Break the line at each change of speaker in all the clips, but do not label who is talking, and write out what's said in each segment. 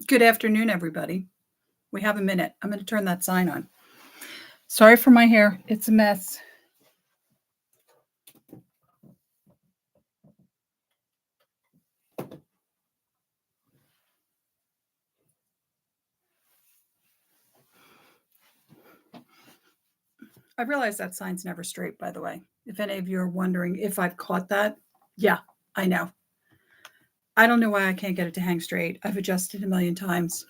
Good afternoon, everybody. We have a minute. I'm going to turn that sign on. Sorry for my hair. It's a mess. I realize that sign's never straight, by the way. If any of you are wondering if I've caught that, yeah, I know. I don't know why I can't get it to hang straight. I've adjusted a million times.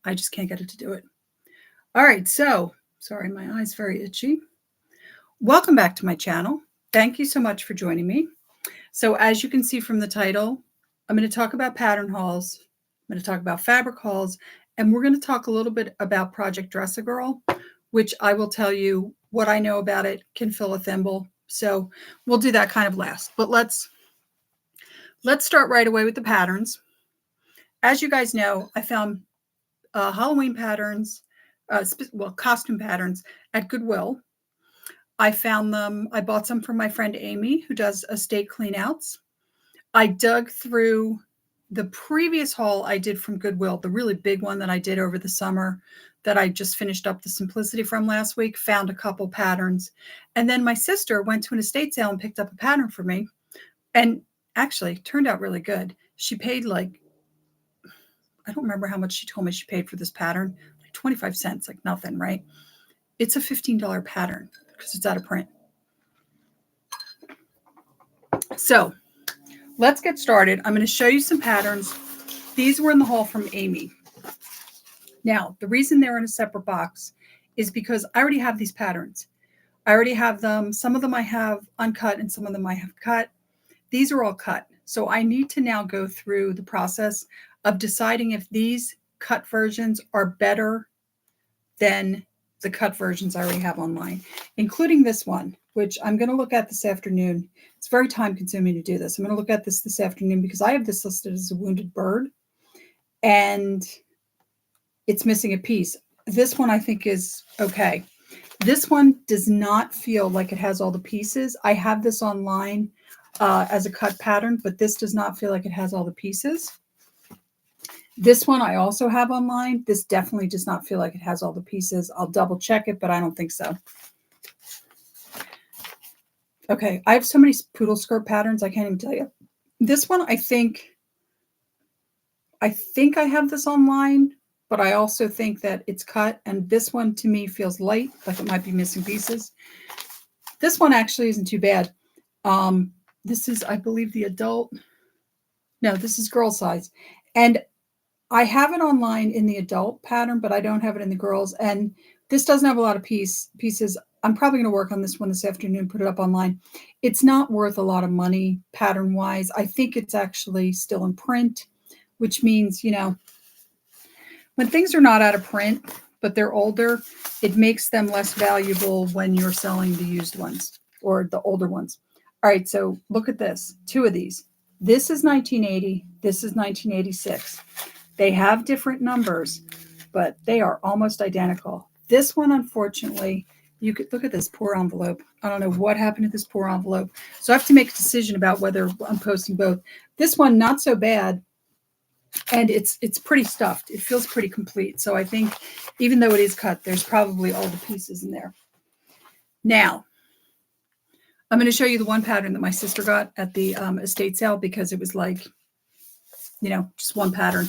I just can't get it to do it. All right, so sorry, my eye's very itchy. Welcome back to my channel. Thank you so much for joining me. So as you can see from the title, I'm going to talk about pattern hauls. I'm going to talk about fabric hauls, and we're going to talk a little bit about Project Dress-A-Girl, which I will tell you what I know about it can fill a thimble. So we'll do that kind of last. But let's start right away with the patterns. As you guys know, I found Halloween patterns, costume patterns at Goodwill. I found them. I bought some from my friend Amy, who does estate cleanouts. I dug through the previous haul I did from Goodwill, the really big one that I did over the summer that I just finished up the simplicity from last week, found a couple patterns. And then my sister went to an estate sale and picked up a pattern for me. And actually turned out really good. She paid I don't remember how much she told me she paid for this pattern, like 25 cents, like nothing, right? It's a $15 pattern because it's out of print. So let's get started. I'm going to show you some patterns. These were in the haul from Amy. Now, the reason they're in a separate box is because I already have these patterns. I already have them. Some of them I have uncut and some of them I have cut. These are all cut. So I need to now go through the process of deciding if these cut versions are better than the cut versions I already have online, including this one, which I'm going to look at this afternoon. It's very time consuming to do this. I'm going to look at this afternoon because I have this listed as a wounded bird and it's missing a piece. This one I think is okay. This one does not feel like it has all the pieces. I have this online as a cut pattern, but this does not feel like it has all the pieces. This one I also have online. This definitely does not feel like it has all the pieces. I'll double check it, but I don't think so. Okay, I have so many poodle skirt patterns, I can't even tell you. This one, I think I have this online, but I also think that it's cut. And this one to me feels light, like it might be missing pieces. This one actually isn't too bad. This is, I believe, the adult. No, this is girl size. And I have it online in the adult pattern, but I don't have it in the girls. And this doesn't have a lot of pieces. I'm probably going to work on this one this afternoon, put it up online. It's not worth a lot of money pattern-wise. I think it's actually still in print, which means, you know, when things are not out of print, but they're older, it makes them less valuable when you're selling the used ones or the older ones. All right, so look at this. Two of these. This is 1980. This is 1986. They have different numbers, but they are almost identical. This one, unfortunately, you could look at this poor envelope. I don't know what happened to this poor envelope. So I have to make a decision about whether I'm posting both. This one, not so bad. And it's pretty stuffed. It feels pretty complete. So I think even though it is cut, there's probably all the pieces in there. Now, I'm going to show you the one pattern that my sister got at the estate sale because it was like, you know, just one pattern.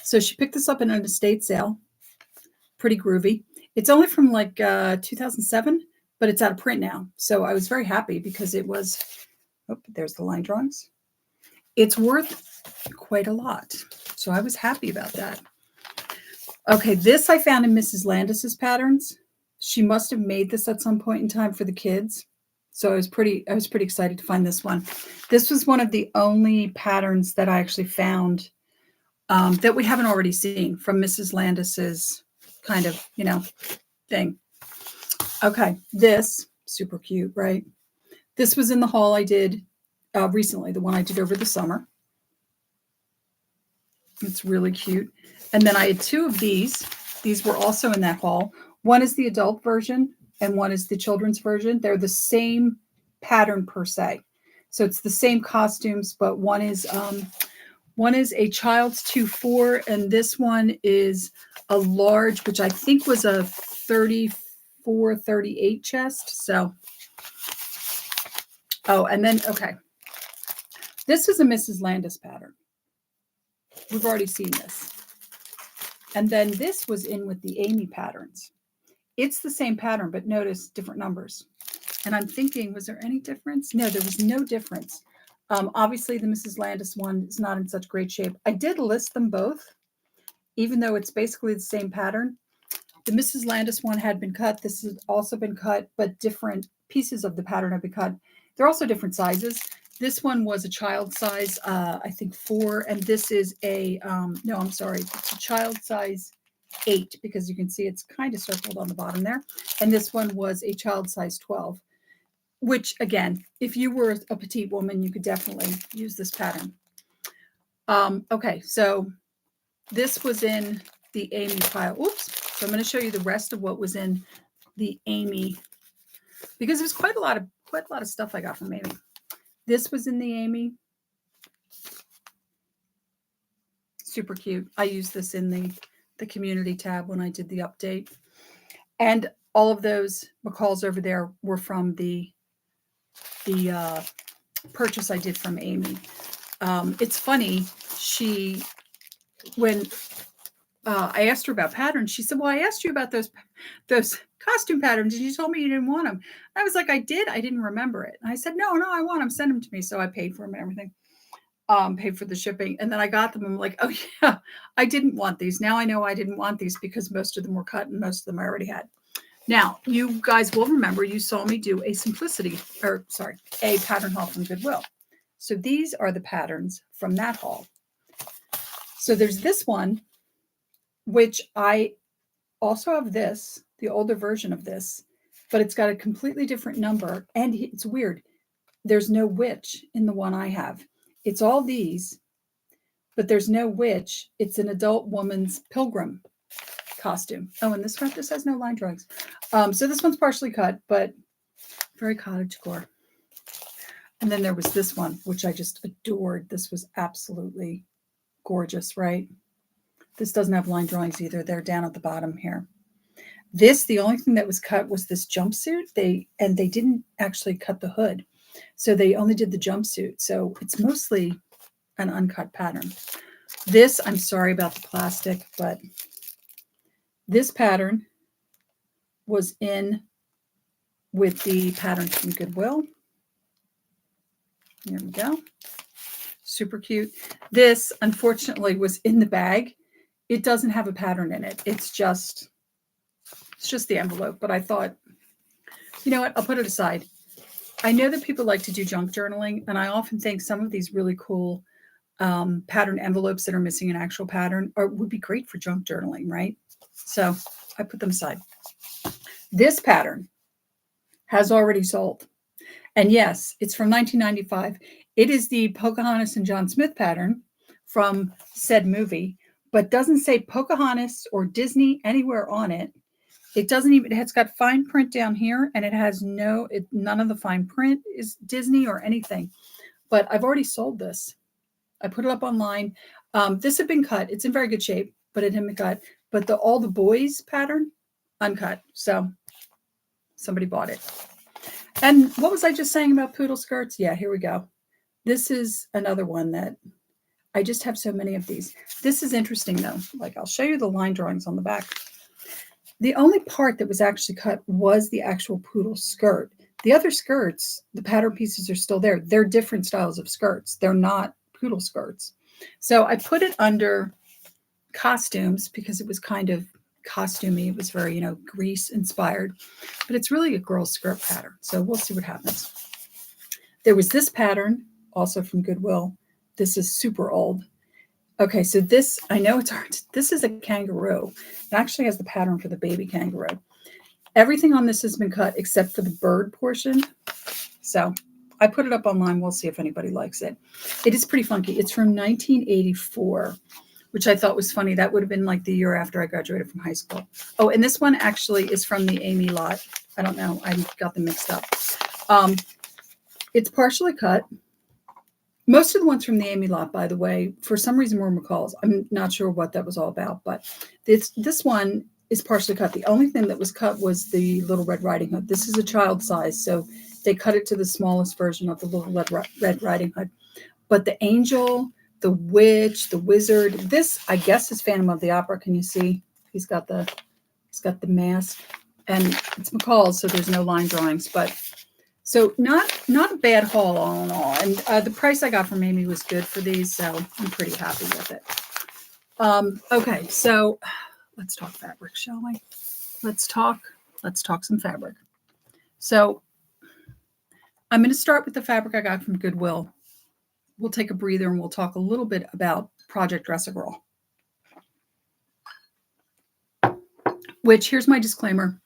So she picked this up in an estate sale. Pretty groovy. It's only from like 2007, but it's out of print now. So I was very happy because it was, oh, there's the line drawings. It's worth quite a lot. So I was happy about that. Okay, this I found in Mrs. Landis's patterns. She must have made this at some point in time for the kids. So I was pretty excited to find this one. This was one of the only patterns that I actually found that we haven't already seen from Mrs. Landis's kind of, you know, thing. Okay, this, super cute, right? This was in the haul I did recently, the one I did over the summer. It's really cute. And then I had two of these. These were also in that haul. One is the adult version and one is the children's version. They're the same pattern per se. So it's the same costumes, but one is One is a child's 2-4, and this one is a large, which I think was a 34, 38 chest. So, oh, and then, okay. This is a Mrs. Landis pattern. We've already seen this. And then this was in with the Amy patterns. It's the same pattern, but notice different numbers. And I'm thinking, was there any difference? No, there was no difference. Obviously, the Mrs. Landis one is not in such great shape. I did list them both, even though it's basically the same pattern. The Mrs. Landis one had been cut. This has also been cut, but different pieces of the pattern have been cut. They're also different sizes. This one was a child size, I think 4, and this is a, no, I'm sorry, it's a child size 8, because you can see it's kind of circled on the bottom there. And this one was a child size 12, which again, if you were a petite woman, you could definitely use this pattern. Okay, so this was in the Amy pile. Oops. So I'm going to show you the rest of what was in the Amy, because there's quite a lot of stuff I got from Amy. This was in the Amy. Super cute. I used this in the community tab when I did the update. And all of those McCalls over there were from the purchase I did from Amy. It's funny, when I asked her about patterns, she said, well, I asked you about those costume patterns, and you told me you didn't want them. I was like, I did. I didn't remember it. And I said, no, I want them. Send them to me. So I paid for them and everything, paid for the shipping. And then I got them. I'm like, oh, yeah, I didn't want these. Now I know I didn't want these because most of them were cut and most of them I already had. Now, you guys will remember you saw me do a pattern haul from Goodwill. So these are the patterns from that haul. So there's this one, which I also have this, the older version of this, but it's got a completely different number. And it's weird. There's no witch in the one I have. It's all these, but there's no witch. It's an adult woman's pilgrim costume. Oh, and this has no line drawings. So this one's partially cut, but very cottagecore. And then there was this one, which I just adored. This was absolutely gorgeous, right? This doesn't have line drawings either. They're down at the bottom here. The only thing that was cut was this jumpsuit. They didn't actually cut the hood. So they only did the jumpsuit. So it's mostly an uncut pattern. This, I'm sorry about the plastic, but this pattern was in with the pattern from Goodwill. Here we go. Super cute. This, unfortunately, was in the bag. It doesn't have a pattern in it. It's just the envelope. But I thought, you know what? I'll put it aside. I know that people like to do junk journaling, and I often think some of these really cool pattern envelopes that are missing an actual pattern would be great for junk journaling, right? So I put them aside. This pattern has already sold. And yes, it's from 1995. It is the Pocahontas and John Smith pattern from said movie, but doesn't say Pocahontas or Disney anywhere on it. It doesn't even, it's got fine print down here, and it has none of the fine print is Disney or anything. But I've already sold this. I put it up online. This had been cut. It's in very good shape, but it had been cut. But all the boys pattern, uncut. So somebody bought it. And what was I just saying about poodle skirts? Yeah, here we go. This is another one that I just have so many of these. This is interesting, though. Like, I'll show you the line drawings on the back. The only part that was actually cut was the actual poodle skirt. The other skirts, the pattern pieces are still there. They're different styles of skirts. They're not poodle skirts. So I put it under costumes because it was kind of costumey. It was very, Grease inspired, but it's really a girl's skirt pattern. So we'll see what happens. There was this pattern also from Goodwill. This is super old. Okay, so this, I know it's hard. This is a kangaroo. It actually has the pattern for the baby kangaroo. Everything on this has been cut except for the bird portion. So I put it up online. We'll see if anybody likes it. It is pretty funky. It's from 1984, which I thought was funny. That would have been like the year after I graduated from high school. Oh, and this one actually is from the Amy lot. I don't know. I got them mixed up. It's partially cut. Most of the ones from the Amy lot, by the way, for some reason were McCall's. I'm not sure what that was all about, but this one is partially cut. The only thing that was cut was the Little Red Riding Hood. This is a child size, so they cut it to the smallest version of the Little Red Riding Hood. But the angel, the witch, the wizard, this I guess is Phantom of the Opera. Can you see? He's got the mask, and it's McCall's, so there's no line drawings, but. So not a bad haul all in all. And the price I got from Amy was good for these, so I'm pretty happy with it. Okay, so let's talk fabric, shall we? Let's talk some fabric. So I'm going to start with the fabric I got from Goodwill. We'll take a breather and we'll talk a little bit about Project Dress a Girl. Which, here's my disclaimer.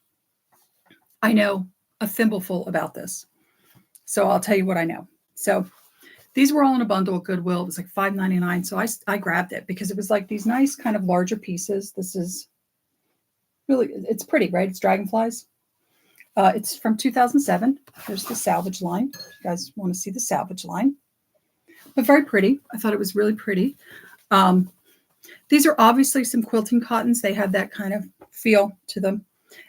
I know a thimbleful about this. So I'll tell you what I know. So these were all in a bundle at Goodwill. It was like $5.99. So I grabbed it because it was like these nice kind of larger pieces. This is really, it's pretty, right? It's dragonflies. It's from 2007. There's the salvage line. If you guys want to see the salvage line. But very pretty. I thought it was really pretty. These are obviously some quilting cottons. They have that kind of feel to them.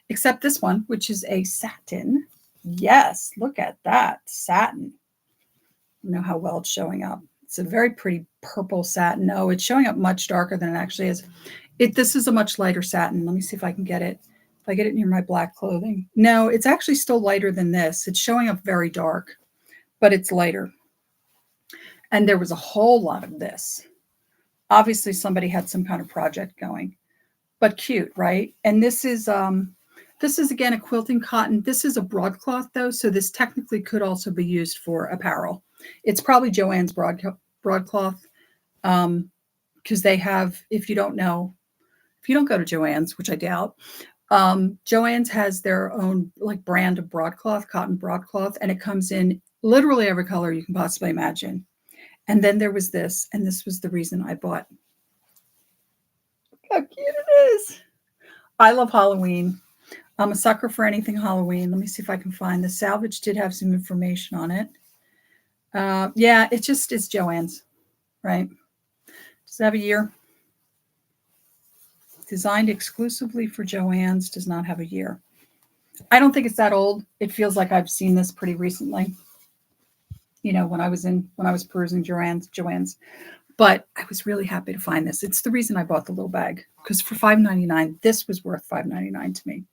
Except this one, which is a satin. Yes, look at that satin. You know how well it's showing up. It's a very pretty purple satin. No, it's showing up much darker than it actually is. This is a much lighter satin. Let me see if I can get it. If I get it near my black clothing. No, it's actually still lighter than this. It's showing up very dark, but it's lighter. And there was a whole lot of this. Obviously, somebody had some kind of project going, but cute, right? And this is again a quilting cotton. This is a broadcloth though, so this technically could also be used for apparel. It's probably Joann's broadcloth, because they have. If you don't go to Joann's, which I doubt, Joann's has their own like brand of broadcloth, cotton broadcloth, and it comes in literally every color you can possibly imagine. And then there was this, and this was the reason I bought. Look how cute it is. I love Halloween. I'm a sucker for anything Halloween. Let me see if I can find the salvage. Did have some information on it. Yeah, it's Joann's, right? Does it have a year? Designed exclusively for Joann's, does not have a year. I don't think it's that old. It feels like I've seen this pretty recently. You know, when I was perusing Joann's. But I was really happy to find this. It's the reason I bought the little bag, because for $5.99, this was worth $5.99 to me.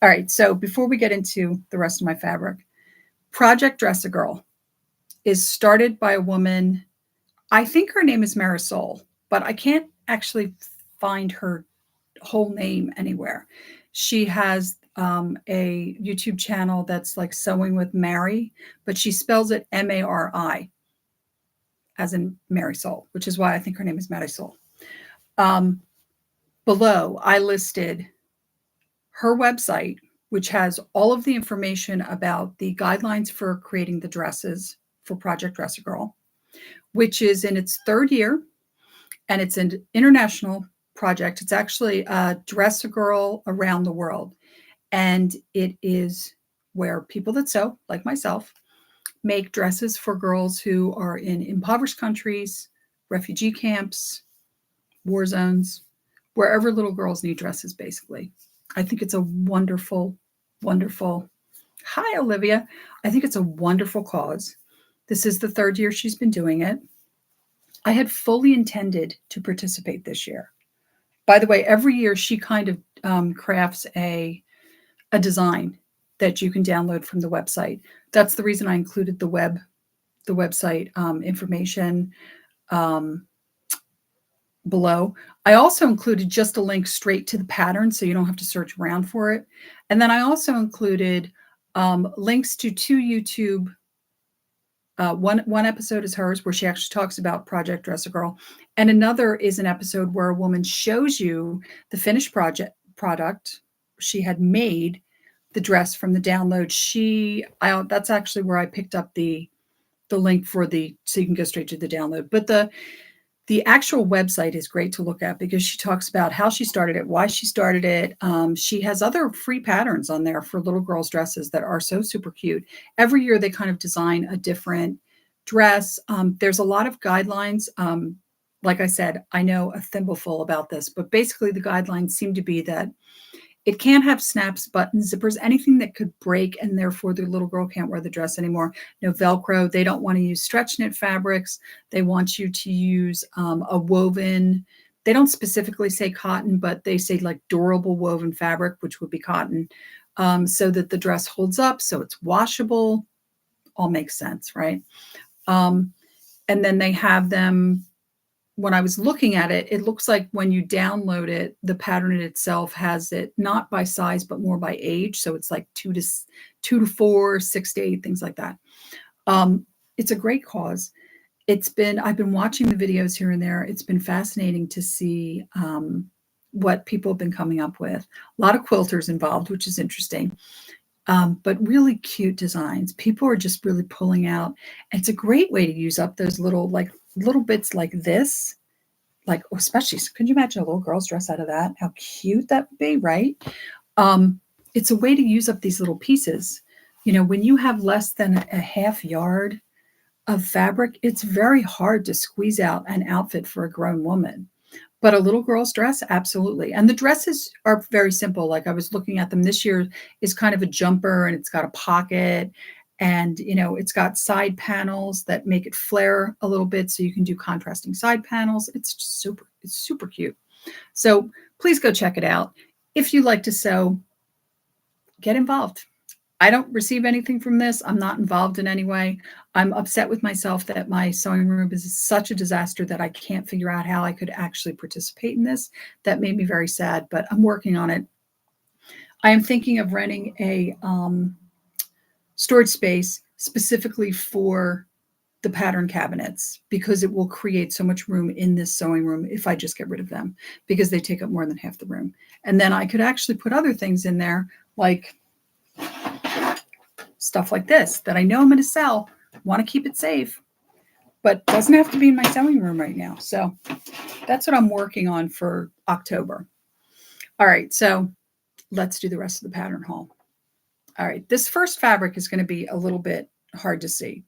All right, so before we get into the rest of my fabric, Project Dress a Girl is started by a woman. I think her name is Marisol, but I can't actually find her whole name anywhere. She has a YouTube channel that's like Sewing with Mary, but she spells it Mari, as in Marisol, which is why I think her name is Marisol. Below, I listed her website, which has all of the information about the guidelines for creating the dresses for Project Dress a Girl, which is in its third year, and it's an international project. It's actually a Dress a Girl around the world, and it is where people that sew, like myself, make dresses for girls who are in impoverished countries, refugee camps, war zones, wherever little girls need dresses, basically. I think it's a wonderful, wonderful. Hi, Olivia. I think it's a wonderful cause. This is the third year she's been doing it. I had fully intended to participate this year. By the way, every year she kind of crafts a design that you can download from the website. That's the reason I included the website information below. I also included just a link straight to the pattern, so you don't have to search around for it. And then I also included links to two YouTube. One episode is hers, where she actually talks about Project Dress a Girl, and another is an episode where a woman shows you the finished product she had made, the dress from the download. That's actually where I picked up the link for so you can go straight to the download. But the actual website is great to look at, because she talks about how she started it, why she started it. She has other free patterns on there for little girls' dresses that are so super cute. Every year they kind of design a different dress. There's a lot of guidelines. Like I said, I know a thimbleful about this, but basically the guidelines seem to be that it can't have snaps, buttons, zippers, anything that could break, and therefore the little girl can't wear the dress anymore. No Velcro. They don't want to use stretch knit fabrics. They want you to use a woven. They don't specifically say cotton, but they say like durable woven fabric, which would be cotton, so that the dress holds up, so it's washable. All makes sense, right? And then they have them. When I was looking at it, it looks like when you download it, the pattern itself has it not by size, but more by age. So it's like 2 to 4, 6 to 8, things like that. It's a great cause. I've been watching the videos here and there. It's been fascinating to see what people have been coming up with. A lot of quilters involved, which is interesting. But really cute designs. People are just really pulling out. And it's a great way to use up those little bits like this. Like, especially, could you imagine a little girl's dress out of that? How cute that would be, right? It's a way to use up these little pieces. You know, when you have less than a half yard of fabric, it's very hard to squeeze out an outfit for a grown woman. But a little girl's dress, absolutely. And the dresses are very simple. Like I was looking at them this year is kind of a jumper, and it's got a pocket, and you know, it's got side panels that make it flare a little bit so you can do contrasting side panels. It's just super cute. So please go check it out. If you like to sew, get involved. I don't receive anything from this. I'm not involved in any way. I'm upset with myself that my sewing room is such a disaster that I can't figure out how I could actually participate in this. That made me very sad, but I'm working on it. I am thinking of renting a storage space specifically for the pattern cabinets, because it will create so much room in this sewing room if I just get rid of them, because they take up more than half the room. And then I could actually put other things in there, like stuff like this that I know I'm going to sell, want to keep it safe, but doesn't have to be in my sewing room right now. So that's what I'm working on for October. All right, so let's do the rest of the pattern haul. All right, this first fabric is going to be a little bit hard to see.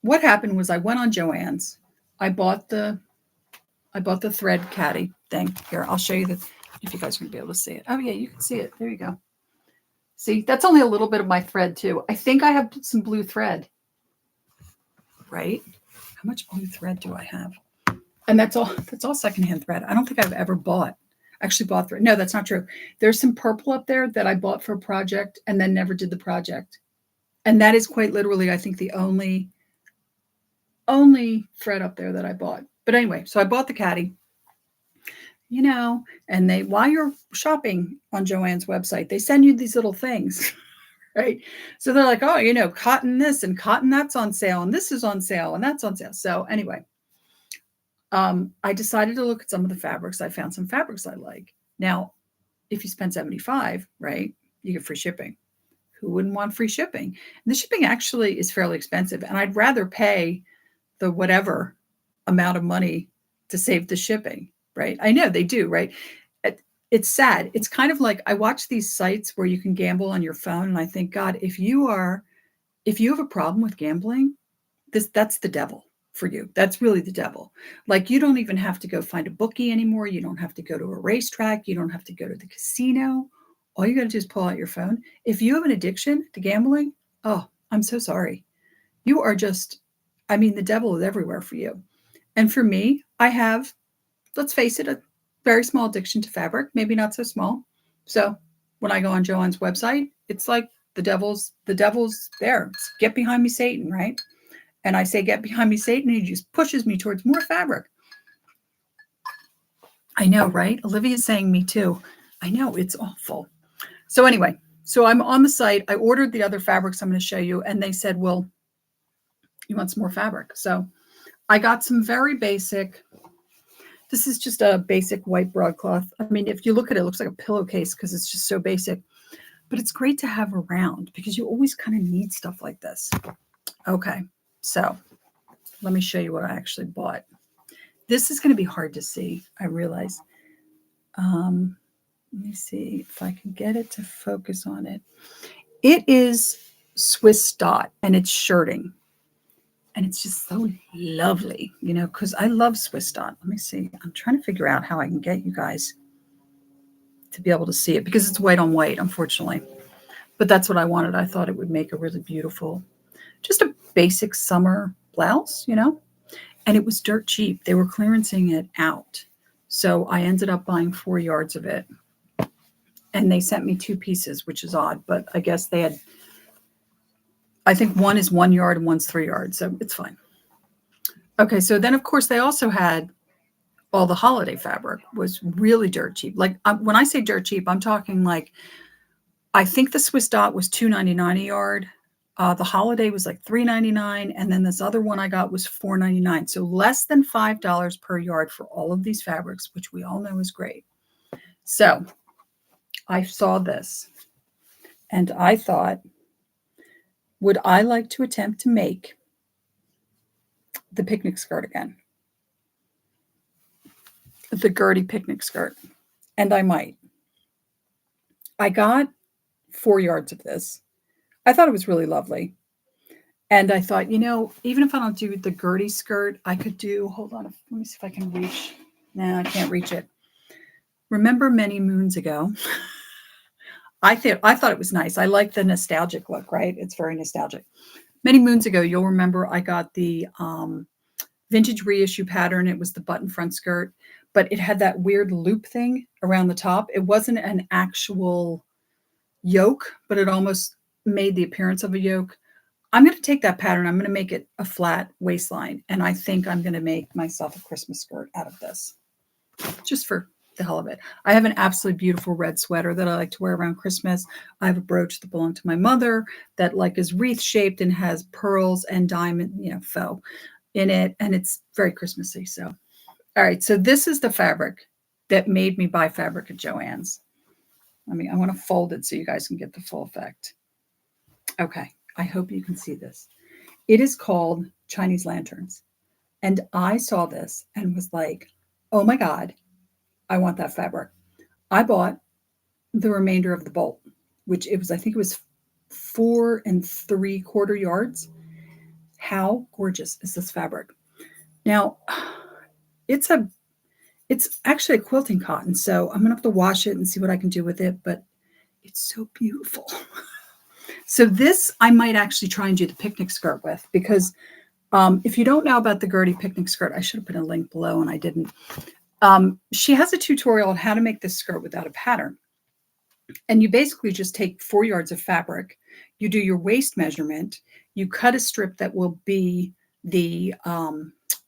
What happened was I went on Joanns. I bought the thread caddy thing. Here, I'll show you if you guys are going to be able to see it. Oh yeah, you can see it. There you go. See, that's only a little bit of my thread too. I think I have some blue thread, right? How much blue thread do I have? And that's all secondhand thread. I don't think I've ever actually bought thread. No, that's not true. There's some purple up there that I bought for a project and then never did the project. And that is quite literally, I think, the only thread up there that I bought. But anyway, so I bought the caddy. You know, and while you're shopping on Joann's website, they send you these little things, right? So they're like, oh, you know, cotton this and cotton that's on sale, and this is on sale, and that's on sale. So anyway, I decided to look at some of the fabrics. I found some fabrics I like. Now, if you spend $75, right, you get free shipping. Who wouldn't want free shipping? And the shipping actually is fairly expensive, and I'd rather pay the whatever amount of money to save the shipping. Right? I know they do, right? It's sad. It's kind of like I watch these sites where you can gamble on your phone, and I think, God, if you have a problem with gambling, that's the devil for you. That's really the devil. Like, you don't even have to go find a bookie anymore. You don't have to go to a racetrack. You don't have to go to the casino. All you got to do is pull out your phone. If you have an addiction to gambling, oh, I'm so sorry. You are just, I mean, the devil is everywhere for you. And for me, I have, let's face it, a very small addiction to fabric, maybe not so small. So when I go on Joann's website, it's like the devil's there. It's get behind me, Satan, right? And I say, get behind me, Satan, and he just pushes me towards more fabric. I know, right? Olivia's saying me too. I know, it's awful. So anyway, so I'm on the site. I ordered the other fabrics I'm going to show you, and they said, well, you want some more fabric. So I got some very basic. This is just a basic white broadcloth. I mean, if you look at it, it looks like a pillowcase because it's just so basic. But it's great to have around because you always kind of need stuff like this. Okay, so let me show you what I actually bought. This is going to be hard to see, I realize. Let me see if I can get it to focus on it. It is Swiss dot, and it's shirting. And it's just so lovely, because I love Swiss dot. Let me see. I'm trying to figure out how I can get you guys to be able to see it because it's white on white, unfortunately. But that's what I wanted. I thought it would make a really beautiful, just a basic summer blouse, and it was dirt cheap. They were clearancing it out. So I ended up buying 4 yards of it. And they sent me 2 pieces, which is odd, but I guess they had, I think one is 1 yard and one's 3 yards. So it's fine. Okay. So then of course they also had all the holiday fabric was really dirt cheap. Like when I say dirt cheap, I'm talking like, I think the Swiss dot was $2.99 a yard. The holiday was like $3.99, and then this other one I got was $4.99. So less than $5 per yard for all of these fabrics, which we all know is great. So I saw this, and I thought, would I like to attempt to make the picnic skirt again? The Gertie picnic skirt, and I might. I got 4 yards of this. I thought it was really lovely. And I thought, even if I don't do the Gertie skirt, I could do, hold on, let me see if I can reach. No, I can't reach it. Remember many moons ago, I thought it was nice. I like the nostalgic look, right? It's very nostalgic. Many moons ago, you'll remember I got the vintage reissue pattern. It was the button front skirt, but it had that weird loop thing around the top. It wasn't an actual yoke, but it almost made the appearance of a yoke. I'm going to take that pattern. I'm going to make it a flat waistline. And I think I'm going to make myself a Christmas skirt out of this, just for the hell of it. I have an absolutely beautiful red sweater that I like to wear around Christmas. I have a brooch that belonged to my mother that is wreath shaped and has pearls and diamond, faux in it. And it's very Christmassy. So, all right. So this is the fabric that made me buy fabric at Joann's. I want to fold it so you guys can get the full effect. Okay. I hope you can see this. It is called Chinese lanterns. And I saw this and was like, oh my God, I want that fabric. I bought the remainder of the bolt, which I think it was 4 3/4 yards. How gorgeous is this fabric? Now, it's actually a quilting cotton, so I'm going to have to wash it and see what I can do with it, but it's so beautiful. So this I might actually try and do the picnic skirt with, because if you don't know about the Gertie picnic skirt, I should have put a link below and I didn't. She has a tutorial on how to make this skirt without a pattern. And you basically just take 4 yards of fabric, you do your waist measurement, you cut a strip that will be the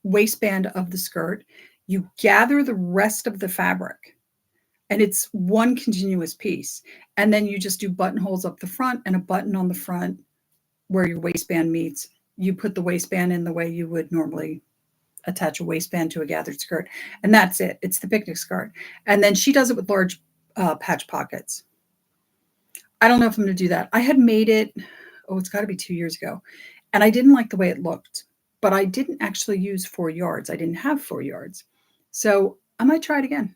waistband of the skirt, you gather the rest of the fabric, and it's one continuous piece. And then you just do buttonholes up the front and a button on the front where your waistband meets. You put the waistband in the way you would normally attach a waistband to a gathered skirt. And that's it. It's the picnic skirt. And then she does it with large patch pockets. I don't know if I'm going to do that. I had made it, it's got to be 2 years ago. And I didn't like the way it looked, but I didn't actually use 4 yards. I didn't have 4 yards. So I might try it again.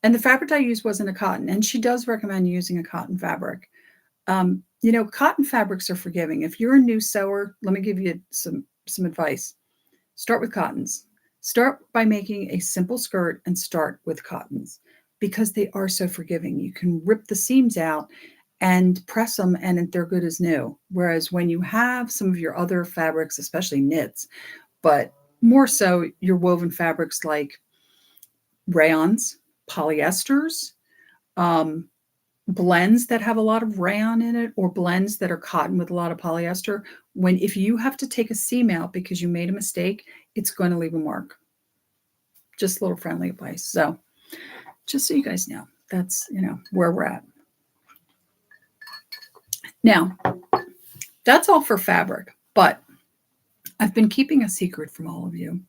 And the fabric I used wasn't a cotton. And she does recommend using a cotton fabric. Cotton fabrics are forgiving. If you're a new sewer, let me give you some advice. Start with cottons. Start by making a simple skirt and start with cottons, because they are so forgiving. You can rip the seams out and press them and they're good as new. Whereas when you have some of your other fabrics, especially knits, but more so your woven fabrics like rayons, polyesters, blends that have a lot of rayon in it, or blends that are cotton with a lot of polyester, if you have to take a seam out because you made a mistake, it's going to leave a mark. Just a little friendly advice. So just so you guys know, that's, where we're at. Now, that's all for fabric, but I've been keeping a secret from all of you.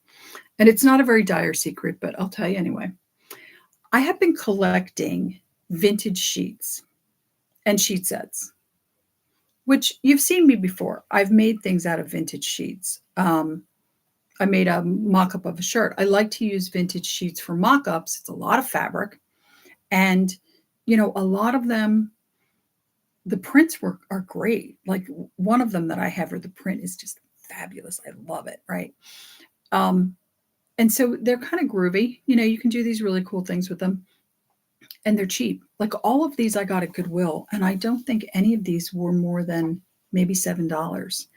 And it's not a very dire secret, but I'll tell you anyway. I have been collecting vintage sheets and sheet sets, which you've seen me before. I've made things out of vintage sheets. I made a mock-up of a shirt. I like to use vintage sheets for mock-ups. It's a lot of fabric. And, a lot of them, the prints are great. Like one of them that I have, or the print is just fabulous. I love it, right? And so they're kind of groovy. You can do these really cool things with them, and they're cheap. Like all of these I got at Goodwill, and I don't think any of these were more than maybe $7.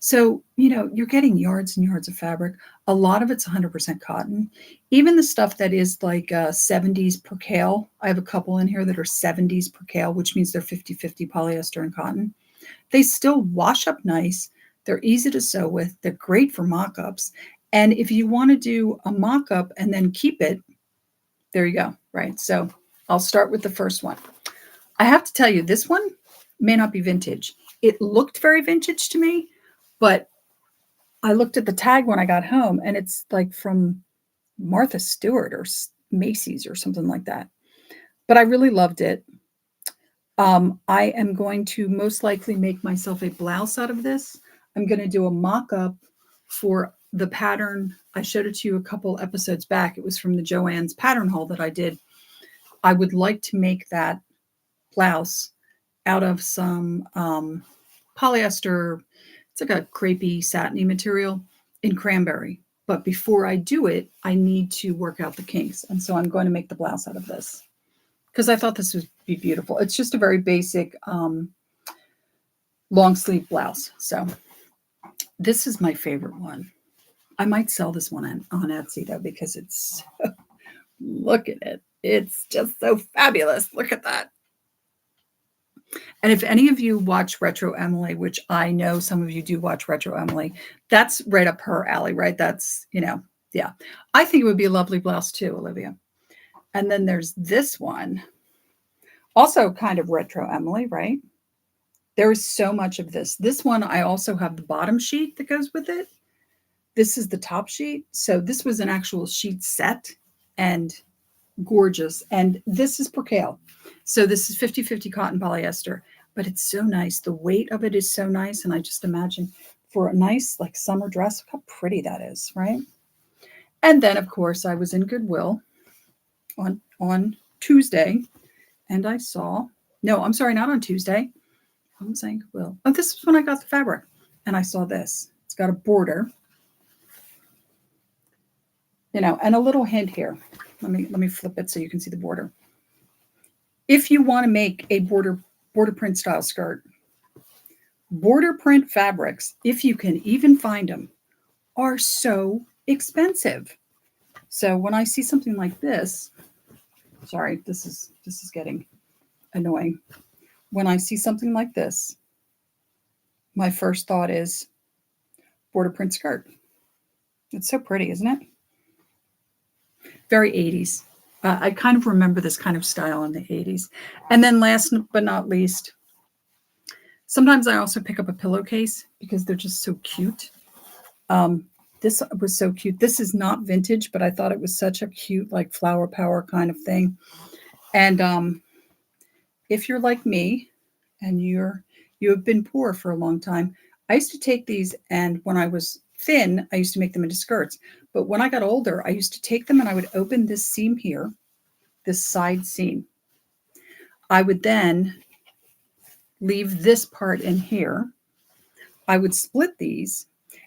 So, you're getting yards and yards of fabric. A lot of it's 100% cotton. Even the stuff that is like 70s percale, I have a couple in here that are 70s percale, which means they're 50-50 polyester and cotton. They still wash up nice. They're easy to sew with. They're great for mock-ups. And if you want to do a mock-up and then keep it, there you go, right? So I'll start with the first one. I have to tell you, this one may not be vintage. It looked very vintage to me, but I looked at the tag when I got home, and it's like from Martha Stewart or Macy's or something like that. But I really loved it. I am going to most likely make myself a blouse out of this. I'm going to do a mock-up for the pattern. I showed it to you a couple episodes back. It was from the Joanns pattern haul that I did. I would like to make that blouse out of some polyester. It's like a crepey, satiny material in cranberry. But before I do it, I need to work out the kinks. And so I'm going to make the blouse out of this because I thought this would be beautiful. It's just a very basic long sleeve blouse. So this is my favorite one. I might sell this one on Etsy though, because it's, look at it. It's just so fabulous. Look at that. And if any of you watch Retro Emily, which I know some of you do watch Retro Emily, that's right up her alley, right? That's, yeah. I think it would be a lovely blouse too, Olivia. And then there's this one, also kind of Retro Emily, right? There is so much of this. This one, I also have the bottom sheet that goes with it. This is the top sheet. So this was an actual sheet set and gorgeous. And this is percale. So this is 50-50 cotton polyester, but it's so nice. The weight of it is so nice. And I just imagine for a nice like summer dress, look how pretty that is, right? And then of course I was in Goodwill on Tuesday, and I saw, no, I'm sorry, not on Tuesday. I'm saying Goodwill. Oh, this is when I got the fabric, and I saw this. It's got a border, and a little hint here. Let me flip it so you can see the border. If you want to make a border print style skirt, border print fabrics, if you can even find them, are so expensive. So when I see something like this, sorry, this is getting annoying. When I see something like this, my first thought is border print skirt. It's so pretty, isn't it? Very 80s. I kind of remember this kind of style in the 80s. And then last but not least, sometimes I also pick up a pillowcase because they're just so cute. This was so cute. This is not vintage, but I thought it was such a cute, like flower power kind of thing. And if you're like me and you have been poor for a long time, I used to take these, and when I was thin, I used to make them into skirts. But when I got older, I used to take them and I would open this seam here, this side seam. I would then leave this part in here. I would split these,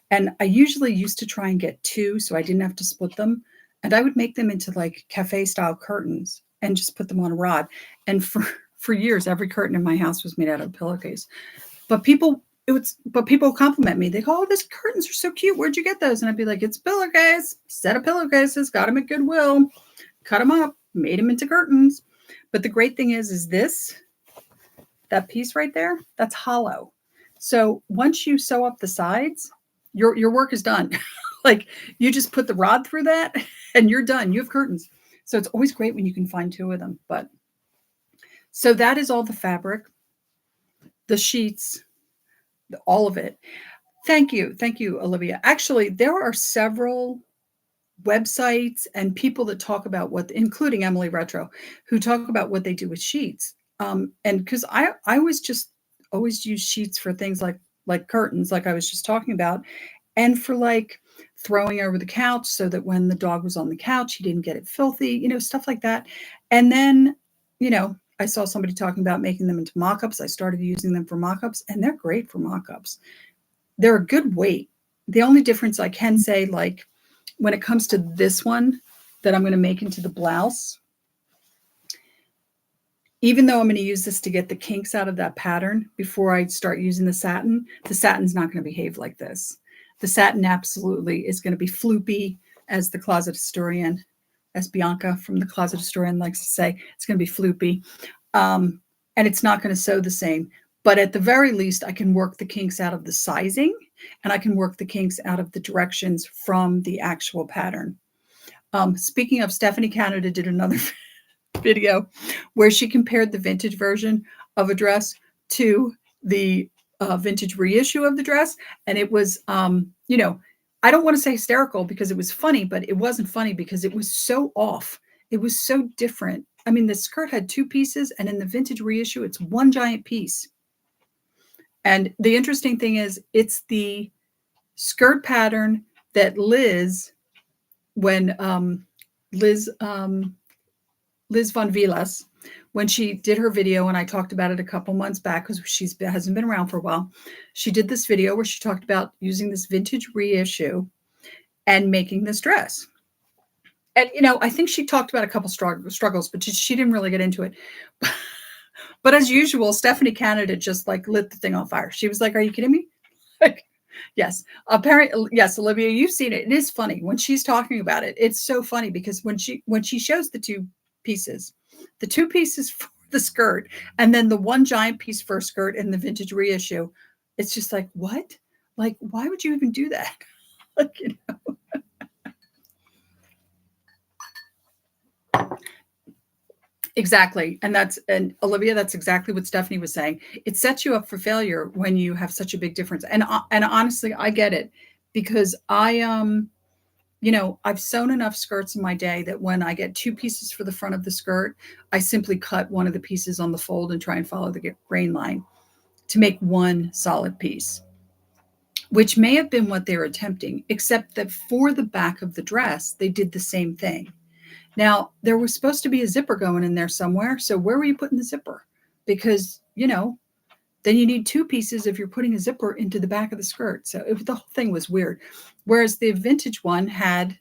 and I usually used to try and get two so I didn't have to split them. And I would make them into like cafe style curtains and just put them on a rod. And for years, every curtain in my house was made out of a pillowcase. But people compliment me. They go, "Oh, these curtains are so cute. Where'd you get those?" And I'd be like, "It's a pillowcase, set of pillowcases, got them at Goodwill, cut them up, made them into curtains." But the great thing is that piece right there, that's hollow. So once you sew up the sides, your work is done. Like you just put the rod through that and you're done. You have curtains. So it's always great when you can find two of them. But so that is all the fabric, the sheets, all of it. Thank you, Olivia. Actually, there are several websites and people that talk about including Emily Retro, who talk about what they do with sheets. And because I always use sheets for things like curtains, like I was just talking about, and for like throwing over the couch so that when the dog was on the couch, he didn't get it filthy, stuff like that. And then, I saw somebody talking about making them into mock-ups. I started using them for mock-ups, and they're great for mock-ups. They're a good weight. The only difference I can say, like when it comes to this one that I'm going to make into the blouse, even though I'm going to use this to get the kinks out of that pattern before I start using the satin's not going to behave like this. The satin absolutely is going to be floopy, as the Closet Historian, as Bianca from the Closet Historian likes to say, it's going to be floopy. And it's not going to sew the same. But at the very least, I can work the kinks out of the sizing, and I can work the kinks out of the directions from the actual pattern. Speaking of, Stephanie Canada did another video where she compared the vintage version of a dress to the vintage reissue of the dress. And it was, you know, I don't want to say hysterical because it was funny, but it wasn't funny because it was so off. It was so different. I mean, the skirt had 2 pieces, and in the vintage reissue, it's 1 giant piece. And the interesting thing is, it's the skirt pattern that Liz, when Liz von Vilas, when she did her video, and I talked about it a couple months back because she hasn't been around for a while, she did this video where she talked about using this vintage reissue and making this dress. And, you know, I think she talked about a couple struggles, but she didn't really get into it. But as usual, Stephanie Canada just like lit the thing on fire. She was like, "Are you kidding me?" Like, yes, apparently, yes, Olivia, you've seen it. It is funny when she's talking about it. It's so funny because when she shows the 2 pieces for the skirt, and then the 1 giant piece for a skirt in the vintage reissue, it's just like, what? Like, why would you even do that? Like, you know. Exactly. And Olivia, that's exactly what Stephanie was saying. It sets you up for failure when you have such a big difference. And honestly, I get it because you know, I've sewn enough skirts in my day that when I get 2 pieces for the front of the skirt, I simply cut one of the pieces on the fold and try and follow the grain line to make 1 solid piece, which may have been what they were attempting, except that for the back of the dress, they did the same thing. Now, there was supposed to be a zipper going in there somewhere. So where were you putting the zipper? Because, you know, then you need 2 pieces if you're putting a zipper into the back of the skirt. So the whole thing was weird. Whereas the vintage one had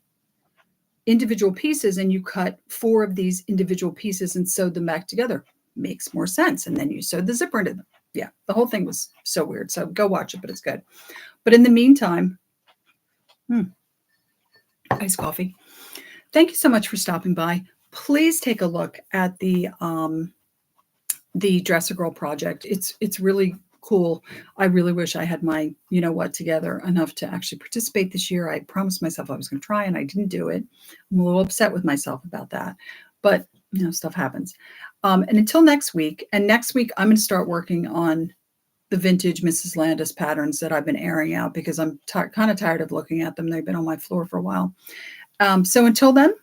individual pieces, and you cut 4 of these individual pieces and sewed them back together. Makes more sense. And then you sewed the zipper into them. Yeah, the whole thing was so weird. So go watch it, but it's good. But in the meantime, iced coffee. Thank you so much for stopping by. Please take a look at the Dresser Girl project. It's really cool. I really wish I had my you know what together enough to actually participate this year. I promised myself I was going to try, and I didn't do it. I'm a little upset with myself about that, but you know, stuff happens. And until next week, and next week I'm going to start working on the vintage Mrs. Landis patterns that I've been airing out because I'm kind of tired of looking at them. They've been on my floor for a while. So until then,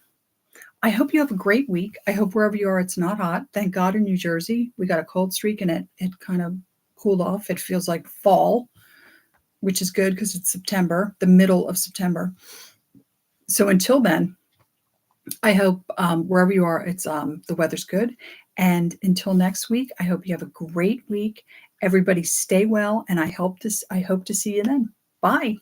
I hope you have a great week. I hope wherever you are, it's not hot. Thank God in New Jersey, we got a cold streak and it kind of cooled off. It feels like fall, which is good because it's September, the middle of September. So until then, I hope wherever you are, it's the weather's good. And until next week, I hope you have a great week. Everybody stay well, and I hope to see you then. Bye.